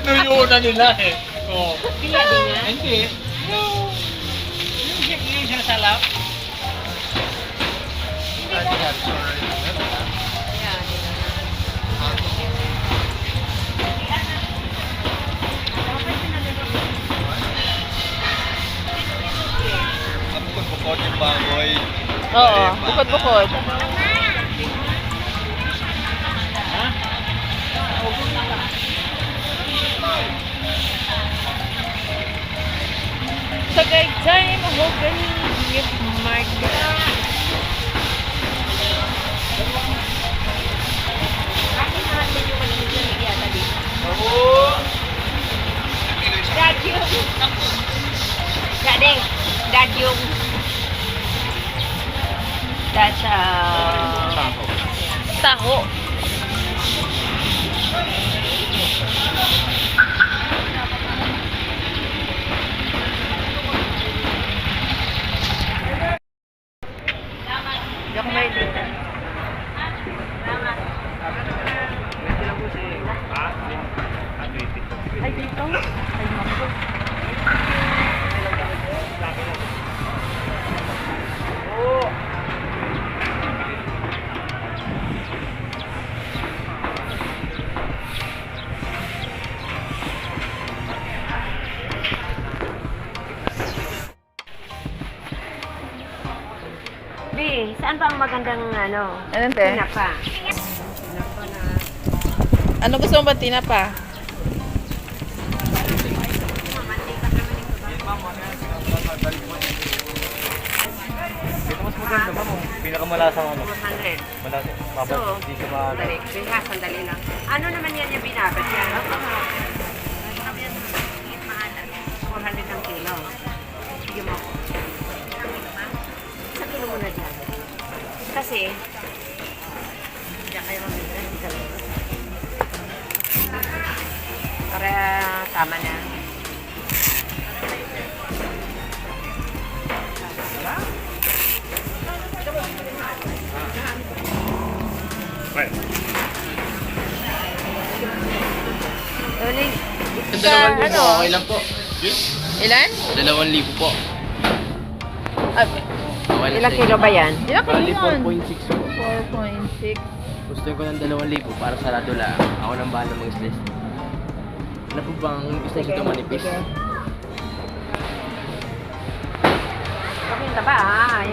Tinuyunan nila eh. Oo. Kaya din nga. Hindi. Yung sinasalap. Bukod yung baboy. Oo, bukod-bukod. Tagaytay, mahogany, gift market. Dadyong. That's Taho. Hindi ako may dito. Ay, dito? Ay, mako. Bi, saan ba ang magandang ano? Anong te? Tinapa. Tinapa na. Ano gusto mo ba tinapa? Ito mas maganda ba mo? Pinakamalasang ano? 400. Malasa. So, Hindi ka ma... sandali. Kaya sandali lang. Ano naman yan yung binabad yan? 400 ang kilo. Sige mo. Sa kilo muna dyan. Kasi, diyan kayo mamigran. Para tama na. Uling. Ano? Okay lang po. Ilan? 2,000 po. Ah, Okay lang Ilang sa kilo ba yan? ilan Bali, kilo yun? 4.6 po. 4.6. Gusto ko ng 2,000 para sarado lang. Ako nang bahala mag-stress. Ano po bang gusto nyo ito manipis? Pakita ba ah?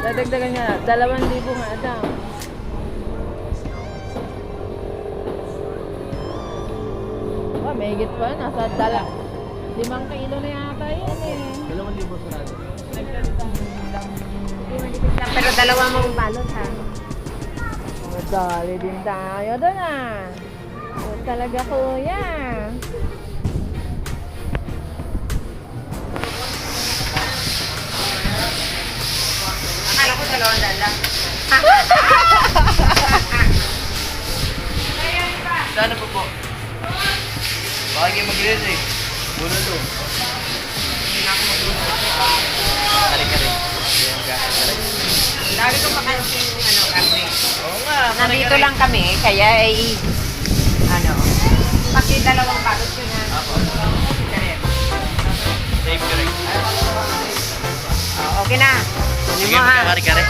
Dadagdagan nga. 2,000 nga daw. Oh, may higit pa. Nasa 5 kilo na yata yan eh. 2,000 sarado. Pero dalawa mong balot ha. Madali din tayo doon ah. Oh, talaga kuya. Akala ko 200 lang. Sana po po. Baka kayo mag-rest eh. Muna to. Kari-kari. Lagi ko makansin ano kasi. Oo nga. Nandito lang kami kaya ay ano. Paki dalawang balot yun ha. Apo. Correct. Save correct. Okay na. Kunin Sige, mo ha. magkakari-kari.